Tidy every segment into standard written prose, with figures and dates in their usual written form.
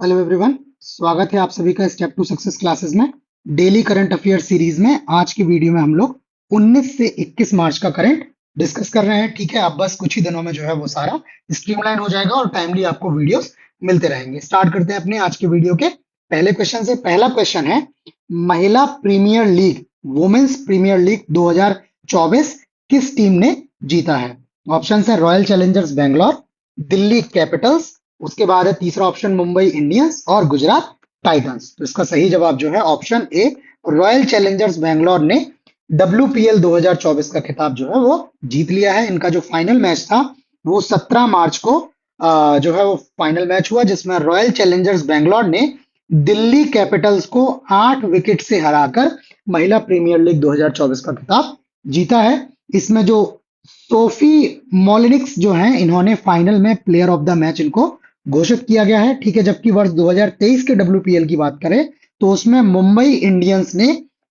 Hello everyone, स्वागत है आप सभी का स्टेप टू सक्सेस क्लासेस में। डेली करंट अफेयर सीरीज में आज की वीडियो में हम लोग 19 से 21 मार्च का करंट डिस्कस कर रहे हैं। ठीक है, अब बस कुछ ही दिनों में जो है वो सारा स्ट्रीमलाइन हो जाएगा और टाइमली आपको वीडियोस मिलते रहेंगे। स्टार्ट करते हैं अपने आज के वीडियो के पहले क्वेश्चन से। पहला क्वेश्चन है, महिला Premier League, Women's Premier League 2024 किस टीम ने जीता है? ऑप्शन है Royal Challengers Bangalore, Delhi Capitals, उसके बाद है तीसरा ऑप्शन मुंबई इंडियंस और गुजरात टाइटंस। तो इसका सही जवाब जो है option A, royal Challengers Bangalore ने WPL 2024 का खिताब जो है वो जीत लिया है। इनका जो फाइनल मैच था वो 17 मार्च को जो है वो फाइनल मैच हुआ, जिसमें रॉयल चैलेंजर्स बैंगलोर ने दिल्ली कैपिटल्स को 8 विकेट से हराकर महिला प्रीमियर लीग 2024 का खिताब जीता है। इसमें जो सोफी मोलिनिक्स जो हैं, इन्होंने फाइनल में प्लेयर ऑफ द मैच इनको घोषित किया गया है। ठीक है, जबकि वर्ष 2023 के WPL की बात करें तो उसमें मुंबई इंडियंस ने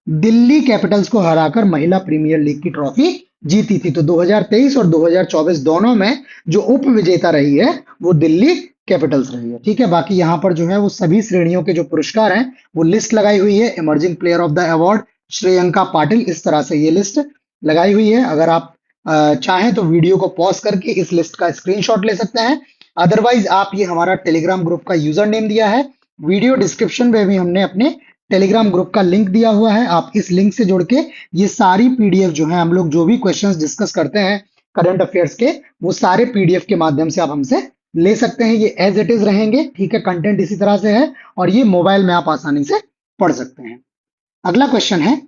दिल्ली कैपिटल्स को हराकर महिला प्रीमियर लीग की ट्रॉफी जीती थी। तो 2023 और 2024 दोनों में जो उप विजेता रही है वो दिल्ली कैपिटल्स रही है। ठीक है, बाकी यहाँ पर जो है वो सभी श्रेणियों के जो पुरस्कार हैं वो लिस्ट लगाई हुई है। Emerging player of the award Shreyanka Patil, इस तरह से ये लिस्ट लगाई हुई है। अगर आप चाहें तो वीडियो को पॉज करके इस लिस्ट का स्क्रीनशॉट ले सकते हैं। अदरवाइज आप ये हमारा टेलीग्राम ग्रुप का यूजर नेम दिया है, वीडियो डिस्क्रिप्शन में भी हमने अपने टेलीग्राम ग्रुप का लिंक दिया हुआ है। आप इस लिंक से जुड़ के ये सारी पीडीएफ जो है, हम लोग जो भी क्वेश्चंस डिस्कस करते हैं करंट अफेयर्स के, वो सारे पीडीएफ के माध्यम से आप हमसे ले सकते हैं। ये एज इट इज रहेंगे। ठीक है, कंटेंट इसी तरह से है और ये मोबाइल में आप आसानी से पढ़ सकते हैं। अगला क्वेश्चन है,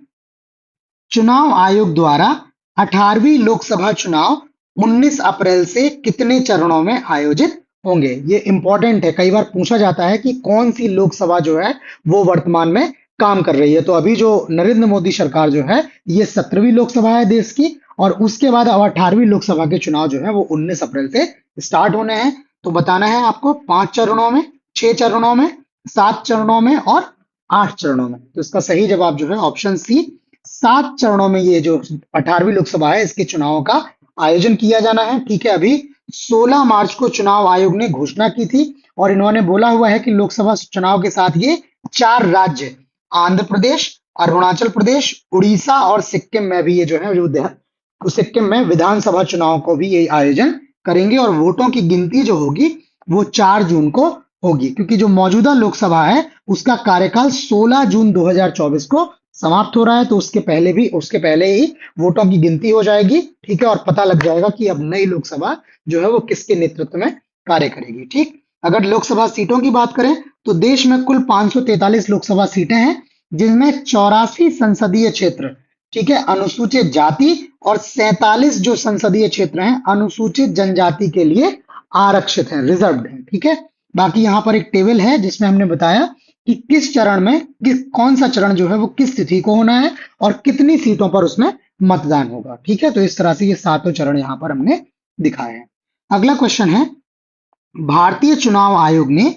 चुनाव आयोग द्वारा 18वीं लोकसभा चुनाव 19 अप्रैल से कितने चरणों में आयोजित होंगे? ये इंपॉर्टेंट है, कई बार पूछा जाता है कि कौन सी लोकसभा जो है वो वर्तमान में काम कर रही है। तो अभी जो नरेंद्र मोदी सरकार जो है, ये 17वीं लोकसभा है देश की, और उसके बाद अब 18वीं लोकसभा के चुनाव जो है वो 19 अप्रैल से स्टार्ट होने हैं। तो बताना है आपको 5 चरणों में, 6 चरणों में, 7 चरणों में और 8 चरणों में। तो इसका सही जवाब जो है ऑप्शन सी, 7 चरणों में ये जो 18वीं लोकसभा है इसके चुनाव का आयोजन किया जाना है। ठीक है, अभी 16 मार्च को चुनाव आयोग ने घोषणा की थी और इन्होंने बोला हुआ है कि लोकसभा चुनाव के साथ ये 4 राज्य, आंध्र प्रदेश, अरुणाचल प्रदेश, उड़ीसा और सिक्किम में भी ये जो है सिक्किम में विधानसभा चुनाव को भी ये आयोजन करेंगे। और वोटों की गिनती जो होगी वो 4 जून को होगी, क्योंकि जो मौजूदा लोकसभा है उसका कार्यकाल 16 जून 2024 को समाप्त हो रहा है। तो उसके पहले ही वोटों की गिनती हो जाएगी। ठीक है, और पता लग जाएगा कि अब नई लोकसभा जो है वो किसके नेतृत्व में कार्य करेगी। ठीक, अगर लोकसभा सीटों की बात करें तो देश में कुल 543 लोकसभा सीटें हैं, जिनमें 84 संसदीय क्षेत्र, ठीक है, अनुसूचित जाति और 47 जो संसदीय क्षेत्र हैं अनुसूचित जनजाति के लिए आरक्षित हैं, रिजर्व्ड हैं। ठीक है, बाकी यहाँ पर एक टेबल है जिसमें हमने बताया कि किस चरण में कौन सा चरण जो है वो किस तिथि को होना है और कितनी सीटों पर उसमें मतदान होगा। ठीक है, तो इस तरह से ये 7 चरण यहाँ पर हमने दिखाए हैं। अगला क्वेश्चन है, भारतीय चुनाव आयोग ने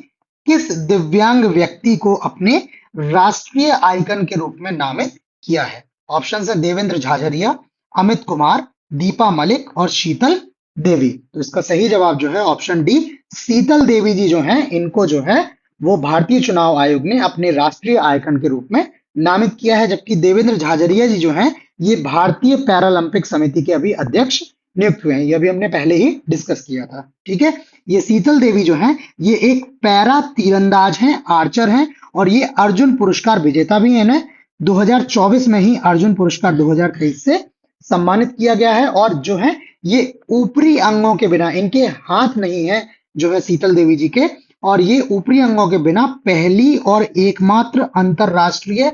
किस दिव्यांग व्यक्ति को अपने राष्ट्रीय आइकन के रूप में नामित किया है? ऑप्शन है देवेंद्र झाझरिया, अमित कुमार, दीपा मलिक और शीतल देवी। तो इसका सही जवाब जो है ऑप्शन डी, शीतल देवी जी जो है, इनको जो है वो भारतीय चुनाव आयोग ने अपने राष्ट्रीय आइकन के रूप में नामित किया है। जबकि देवेंद्र झाझरिया जी जो हैं, ये भारतीय पैरालंपिक समिति के अभी अध्यक्ष नियुक्त हुए हैं। ये अभी हमने पहले ही डिस्कस किया था। ठीक है, ये शीतल देवी जो हैं, ये एक पैरा तीरंदाज हैं, आर्चर हैं, और ये अर्जुन पुरस्कार विजेता भी हैं। 2024 में ही अर्जुन पुरस्कार 2023 से सम्मानित किया गया है। और जो है ये ऊपरी अंगों के बिना, इनके हाथ नहीं है जो है शीतल देवी जी के, और ये ऊपरी अंगों के बिना पहली और एकमात्र अंतरराष्ट्रीय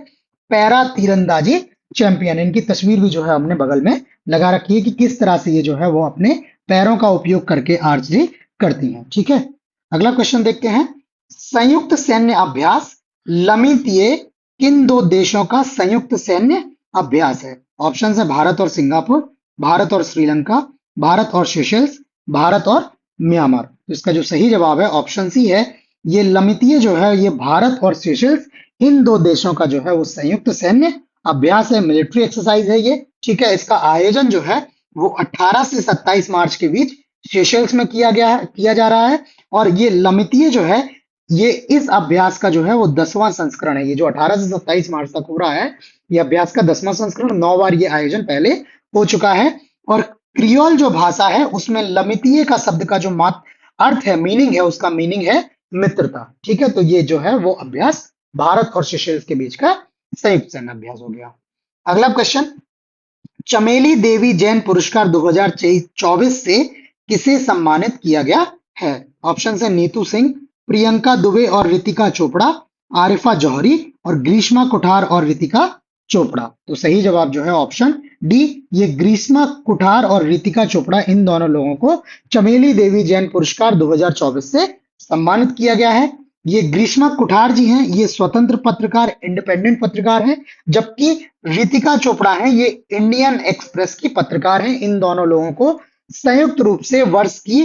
पैरा तीरंदाजी चैंपियन। इनकी तस्वीर भी जो है हमने बगल में लगा रखी है कि किस तरह से ये जो है वो अपने पैरों का उपयोग करके आर्चरी करती हैं। ठीक है, अगला क्वेश्चन देखते हैं, संयुक्त सैन्य अभ्यास लमितीय किन 2 देशों का संयुक्त सैन्य अभ्यास है? ऑप्शन है भारत और सिंगापुर, भारत और श्रीलंका, भारत और सेशल्स, भारत और म्यांमार। तो इसका जो सही जवाब है ऑप्शन सी है, ये लमितीय जो है ये भारत और सेशल्स, इन 2 देशों का जो है वो संयुक्त सैन्य अभ्यास है, मिलिट्री एक्सरसाइज है ये। ठीक है, इसका आयोजन जो है वो 18 से 27 मार्च के बीच सेशल्स में किया जा रहा है। और ये लमितीय जो है ये इस अभ्यास का जो है वो 10वां संस्करण है। ये जो 18 से 27 मार्च तक हो रहा है, ये अभ्यास का 10वां संस्करण, 9 बार ये आयोजन पहले हो चुका है। और क्रियोल जो भाषा है उसमें लमितिये का शब्द का जो मात अर्थ है, मीनिंग है, उसका मीनिंग है मित्रता। ठीक है, तो ये जो है वो अभ्यास भारत और सेशेल्स के बीच का संयुक्त सैन्य अभ्यास हो गया। अगला क्वेश्चन, चमेली देवी जैन पुरस्कार 2024 से किसे सम्मानित किया गया है? ऑप्शन है नीतू सिंह, प्रियंका दुबे और रितिका चोपड़ा, आरिफा जौहरी और ग्रीष्मा कुठार और रितिका चोपड़ा। तो सही जवाब जो है ऑप्शन डी, ये ग्रीष्मा कुठार और रितिका चोपड़ा, इन दोनों लोगों को चमेली देवी जैन पुरस्कार 2024 से सम्मानित किया गया है। ये ग्रीष्मा कुठार जी हैं, ये स्वतंत्र पत्रकार, इंडिपेंडेंट पत्रकार हैं, जबकि रितिका चोपड़ा हैं, ये इंडियन एक्सप्रेस की पत्रकार हैं। इन दोनों लोगों को संयुक्त रूप से वर्ष की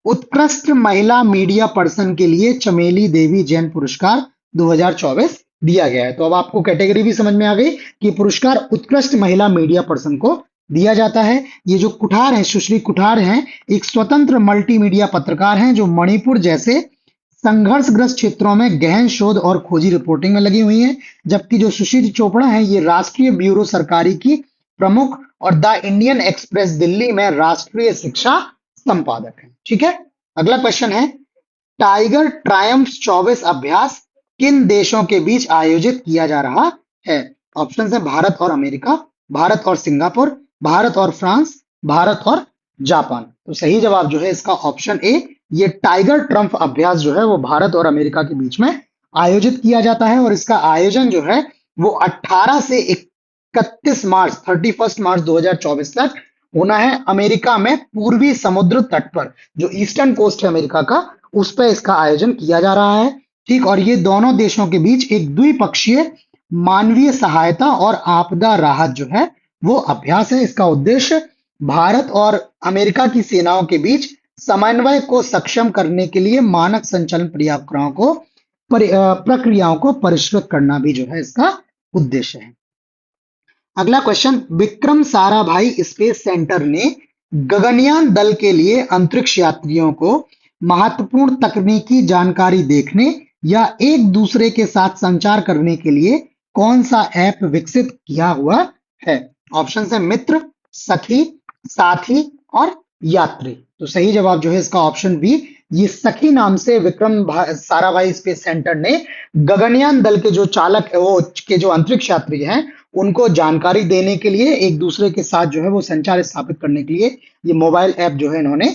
उत्कृष्ट महिला मीडिया पर्सन के लिए चमेली देवी जैन पुरस्कार 2024 दिया गया है। तो अब आपको कैटेगरी भी समझ में आ गई कि पुरस्कार उत्कृष्ट महिला मीडिया पर्सन को दिया जाता है। ये जो कुठार हैं, सुश्री कुठार हैं, एक स्वतंत्र मल्टीमीडिया पत्रकार हैं जो मणिपुर जैसे संघर्षग्रस्त क्षेत्रों में गहन शोध और खोजी रिपोर्टिंग में लगी हुई हैं। जबकि जो सुशील चोपड़ा है, ये राष्ट्रीय ब्यूरो सरकारी की प्रमुख और द इंडियन एक्सप्रेस दिल्ली में राष्ट्रीय शिक्षा संपादक है। ठीक है, अगला क्वेश्चन है, टाइगर ट्रायम्फ 24 अभ्यास किन देशों के बीच आयोजित किया जा रहा है? ऑप्शन है भारत और अमेरिका, भारत और सिंगापुर, भारत और फ्रांस, भारत और जापान। तो सही जवाब जो है इसका ऑप्शन ए, ये टाइगर ट्रम्प अभ्यास जो है वो भारत और अमेरिका के बीच में आयोजित किया जाता है। और इसका आयोजन जो है वो 18 से 31 मार्च 31 मार्च 2024 तक होना है अमेरिका में, पूर्वी समुद्र तट पर, जो ईस्टर्न कोस्ट है अमेरिका का, उस पर इसका आयोजन किया जा रहा है। ठीक, और ये दोनों देशों के बीच एक द्विपक्षीय मानवीय सहायता और आपदा राहत जो है वो अभ्यास है। इसका उद्देश्य भारत और अमेरिका की सेनाओं के बीच समन्वय को सक्षम करने के लिए मानक संचालन प्रक्रियाओं को परिष्कृत करना भी जो है इसका उद्देश्य है। अगला question, Vikram Sarabhai space centre ने गगनयान दल के लिए अंतरिक्ष यात्रियों को महत्वपूर्ण तकनीकी जानकारी देखने या एक दूसरे के साथ संचार करने के लिए कौन सा ऐप विकसित किया हुआ है? ऑप्शन है मित्र, सखी, साथी और यात्री। तो सही जवाब जो है इसका ऑप्शन बी, ये सखी नाम से विक्रम साराभाई स्पेस सेंटर ने गगनयान दल के जो चालक वो के जो अंतरिक्ष यात्री हैं उनको जानकारी देने के लिए, एक दूसरे के साथ जो है वो संचार स्थापित करने के लिए ये मोबाइल ऐप जो है इन्होंने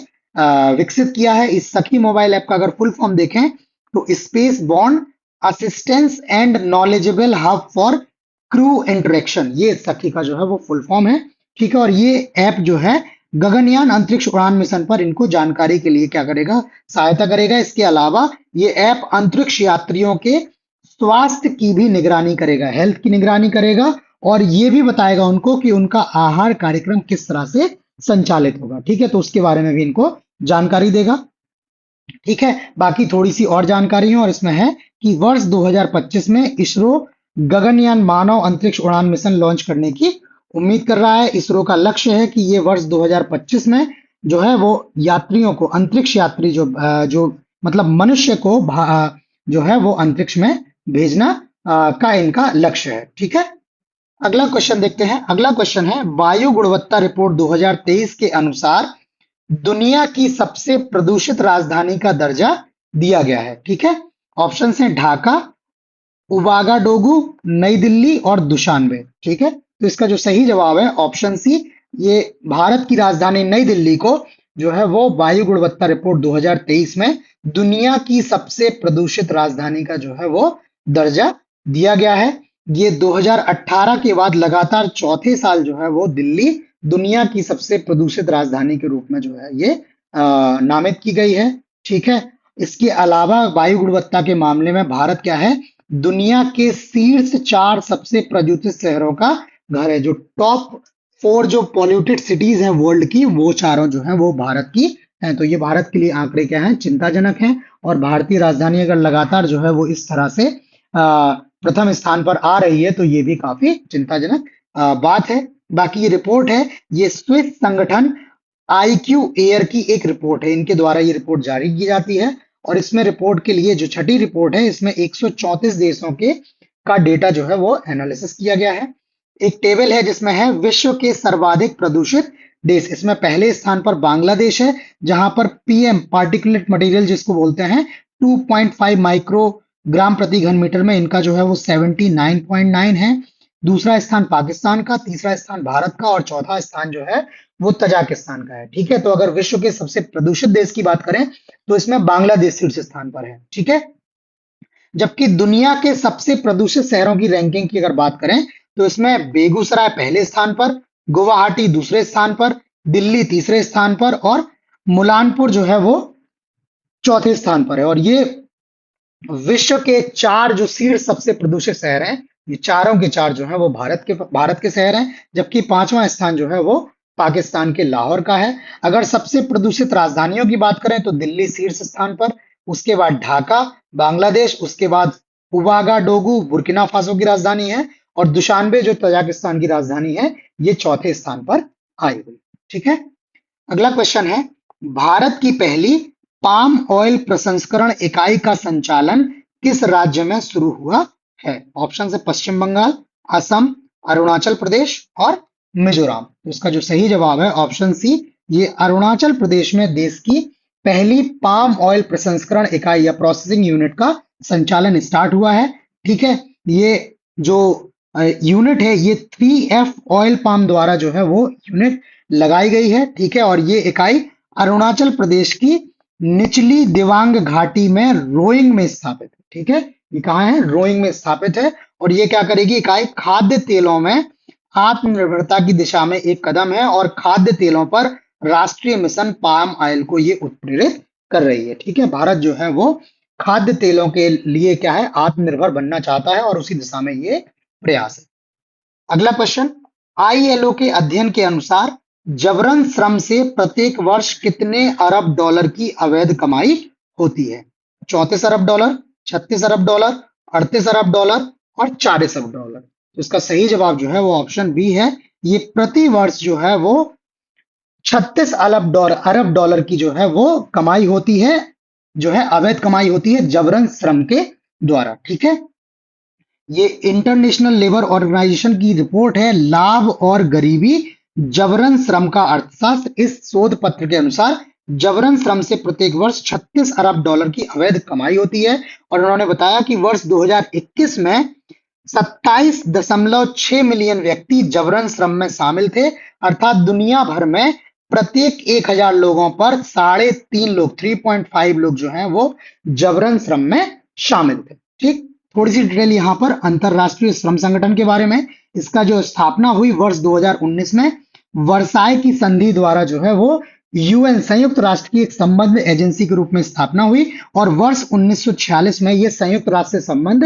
विकसित किया है। इस सखी मोबाइल ऐप का अगर फुल फॉर्म देखें तो space bond assistance and knowledgeable hub for crew interaction, ये सखी का जो है वो फुल फॉर्म है। ठीक है, और ये ऐप जो है गगनयान अंतरिक्ष उड़ान मिशन पर इनको जानकारी के लिए क्या करेगा, सहायता करेगा। इसके अलावा ये ऐप अंतरिक्ष यात्रियों के स्वास्थ्य की भी निगरानी करेगा, हेल्थ की निगरानी करेगा, और ये भी बताएगा उनको कि उनका आहार कार्यक्रम किस तरह से संचालित होगा। ठीक है, तो उसके बारे में भी इनको जानकारी देगा। ठीक है, बाकी थोड़ी सी और जानकारी है और इसमें है कि वर्ष 2025 में इसरो गगनयान मानव अंतरिक्ष उड़ान मिशन लॉन्च करने की उम्मीद कर रहा है। इसरो का लक्ष्य है कि ये वर्ष 2025 में जो है वो यात्रियों को, अंतरिक्ष यात्री जो मतलब मनुष्य को जो है वो अंतरिक्ष में भेजना का इनका लक्ष्य है। ठीक है, अगला क्वेश्चन देखते हैं। अगला क्वेश्चन है, वायु गुणवत्ता रिपोर्ट 2023 के अनुसार दुनिया की सबसे प्रदूषित राजधानी का दर्जा दिया गया है। ठीक है, ऑप्शन है ढाका, उवागाडोगु, नई दिल्ली और दुशानबे। ठीक है, तो इसका जो सही जवाब है ऑप्शन सी, ये भारत की राजधानी नई दिल्ली को जो है वो वायु गुणवत्ता रिपोर्ट 2023 में दुनिया की सबसे प्रदूषित राजधानी का जो है वो दर्जा दिया गया है। ये 2018 के बाद लगातार चौथे साल जो है वो दिल्ली दुनिया की सबसे प्रदूषित राजधानी के रूप में जो है ये नामित की गई है। ठीक है, इसके अलावा वायु गुणवत्ता के मामले में भारत क्या है, दुनिया के शीर्ष 4 सबसे प्रदूषित शहरों का घर है। जो टॉप 4 जो पॉल्यूटेड सिटीज हैं वर्ल्ड की, वो चारों जो हैं वो भारत की हैं। तो ये भारत के लिए आंकड़े क्या हैं, चिंताजनक हैं। और भारतीय राजधानी अगर लगातार जो है वो इस तरह से प्रथम स्थान पर आ रही है तो ये भी काफी चिंताजनक बात है। बाकी ये रिपोर्ट है, ये स्विस संगठन IQ एयर की एक रिपोर्ट है, इनके द्वारा ये रिपोर्ट जारी की जाती है। और इसमें रिपोर्ट के लिए जो छठी रिपोर्ट है, इसमें 134 देशों के का डेटा जो है वो एनालिसिस किया गया है। एक टेबल है जिसमें है विश्व के सर्वाधिक प्रदूषित देश। इसमें पहले स्थान पर बांग्लादेश है, जहां पर पीएम पार्टिकुलेट मटेरियल जिसको बोलते हैं 2.5 माइक्रोग्राम प्रति घन मीटर में इनका जो है वो 79.9 है। दूसरा स्थान पाकिस्तान का, तीसरा स्थान भारत का और चौथा स्थान जो है वो तजाकिस्तान का है। ठीक है, तो अगर विश्व के सबसे प्रदूषित देश की बात करें तो इसमें बांग्लादेश शीर्ष स्थान पर है। ठीक है, जबकि दुनिया के सबसे प्रदूषित शहरों की रैंकिंग की अगर बात करें तो इसमें बेगूसराय पहले स्थान पर, गुवाहाटी दूसरे स्थान पर, दिल्ली तीसरे स्थान पर और मुलानपुर जो है वो चौथे स्थान पर है। और ये विश्व के 4 जो शीर्ष सबसे प्रदूषित शहर हैं, ये चारों के चार जो है वो भारत के शहर हैं, जबकि 5वां स्थान जो है वो पाकिस्तान के लाहौर का है। अगर सबसे प्रदूषित राजधानियों की बात करें तो दिल्ली शीर्ष स्थान पर, उसके बाद ढाका बांग्लादेश, उसके बाद उवागाडोगु बुर्किना फासो की राजधानी है और दुशानबे जो तजाकिस्तान की राजधानी है, ये चौथे स्थान पर आई हुई। ठीक है, अगला क्वेश्चन है, भारत की पहली पाम ऑयल प्रसंस्करण इकाई का संचालन किस राज्य में शुरू हुआ है? ऑप्शन है पश्चिम बंगाल, असम, अरुणाचल प्रदेश और मिजोरम। तो इसका जो सही जवाब है ऑप्शन सी, ये अरुणाचल प्रदेश में देश की पहली पाम ऑयल प्रसंस्करण इकाई या प्रोसेसिंग यूनिट का संचालन स्टार्ट हुआ है। ठीक है, ये जो यूनिट है ये 3F ऑयल पाम द्वारा जो है वो यूनिट लगाई गई है। ठीक है, और ये इकाई अरुणाचल प्रदेश की निचली दिवांग घाटी में रोइंग में स्थापित है। ठीक है, ये कहाँ है? रोइंग में स्थापित है। और ये क्या करेगी? इकाई खाद्य तेलों में आत्मनिर्भरता की दिशा में एक कदम है और खाद्य तेलों पर राष्ट्रीय मिशन पाम ऑयल को ये उत्प्रेरित कर रही है। ठीक है, भारत जो है वो खाद्य तेलों के लिए क्या है? आत्मनिर्भर बनना चाहता है और उसी दिशा में ये प्रयास है। अगला क्वेश्चन, ILO के अध्ययन के अनुसार जबरन श्रम से प्रत्येक वर्ष कितने अरब डॉलर की अवैध कमाई होती है? 34 अरब डॉलर, 36 अरब डॉलर, 38 अरब डॉलर और 40 अरब डॉलर। तो इसका सही जवाब जो है वो ऑप्शन बी है। ये प्रति वर्ष जो है वो 36 अरब डॉलर की जो है वो कमाई होती है, जो है अवैध कमाई होती है जबरन श्रम के द्वारा। ठीक है, ये इंटरनेशनल लेबर ऑर्गेनाइजेशन की रिपोर्ट है, लाभ और गरीबी जबरन श्रम का अर्थशास्त्र। इस शोध पत्र के अनुसार जबरन श्रम से प्रत्येक वर्ष 36 अरब डॉलर की अवैध कमाई होती है और उन्होंने बताया कि वर्ष 2021 में 27.6 मिलियन व्यक्ति जबरन श्रम में शामिल थे, अर्थात दुनिया भर में प्रत्येक 1000 लोगों पर 3.5 लोग 3.5 लोग जो हैं वो जबरन श्रम में शामिल थे। ठीक, थोड़ी सी डिटेल यहाँ पर अंतरराष्ट्रीय श्रम संगठन के बारे में। इसका जो स्थापना हुई वर्ष 2019 में वर्साई की संधि द्वारा जो है वो UN संयुक्त राष्ट्र की एक संबंध एजेंसी के रूप में स्थापना हुई और वर्ष 1946 में यह संयुक्त राष्ट्र से संबंध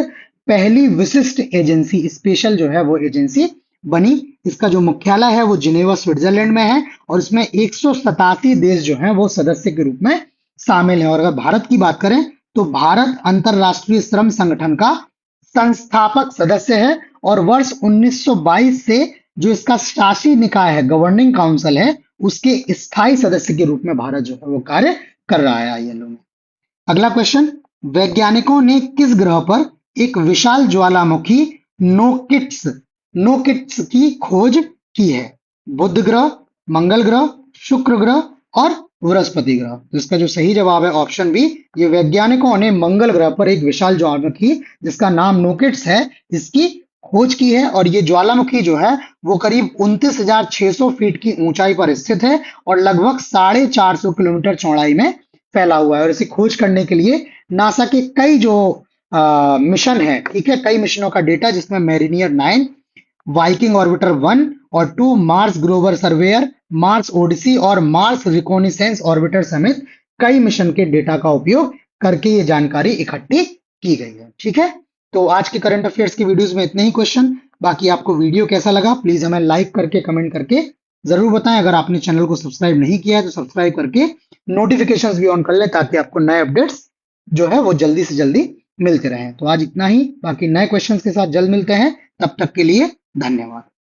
पहली विशिष्ट एजेंसी, स्पेशल जो है वो एजेंसी बनी। इसका जो मुख्यालय है वो जिनेवा स्विट्जरलैंड में है और इसमें 187 देश जो हैं वो सदस्य के रूप में शामिल है। और अगर भारत की बात करें तो भारत अंतरराष्ट्रीय श्रम संगठन का संस्थापक सदस्य है और वर्ष 1922 से जो इसका शासी निकाय है, गवर्निंग काउंसिल है, उसके स्थायी सदस्य के रूप में भारत जो है वो कार्य कर रहा है ILO में। अगला क्वेश्चन, वैज्ञानिकों ने किस ग्रह पर एक विशाल ज्वालामुखी नोकिट्स की खोज की है? बुध ग्रह, मंगल ग्रह, शुक्र ग्रह और बृहस्पति ग्रह। तो इसका जो सही जवाब है ऑप्शन बी, ये वैज्ञानिकों ने मंगल ग्रह पर एक विशाल ज्वालामुखी जिसका नाम नोकिट्स है, इसकी खोज की है। और ये ज्वालामुखी जो है वो करीब 29,600 फीट की ऊंचाई पर स्थित है और लगभग 450 किलोमीटर चौड़ाई में फैला हुआ है। और इसे खोज करने के लिए नासा के कई जो मिशन है, ठीक है, कई मिशनों का डेटा जिसमें मैरिनियर 9, वाइकिंग ऑर्बिटर 1 और 2, Mars Global Surveyor, Mars Odyssey और मार्स रिकॉनिसेंस ऑर्बिटर समेत कई मिशन के डेटा का उपयोग करके ये जानकारी इकट्ठी की गई है। ठीक है, तो आज के करंट अफेयर्स की वीडियोस में इतने ही क्वेश्चन। बाकी आपको वीडियो कैसा लगा प्लीज हमें लाइक करके कमेंट करके जरूर बताएं। अगर आपने चैनल को सब्सक्राइब नहीं किया है तो सब्सक्राइब करके नोटिफिकेशंस भी ऑन कर लें ताकि आपको नए अपडेट्स जो है वो जल्दी से जल्दी मिलते रहें। तो आज इतना ही, बाकी नए क्वेश्चंस के साथ जल्द मिलते हैं, तब तक के लिए धन्यवाद।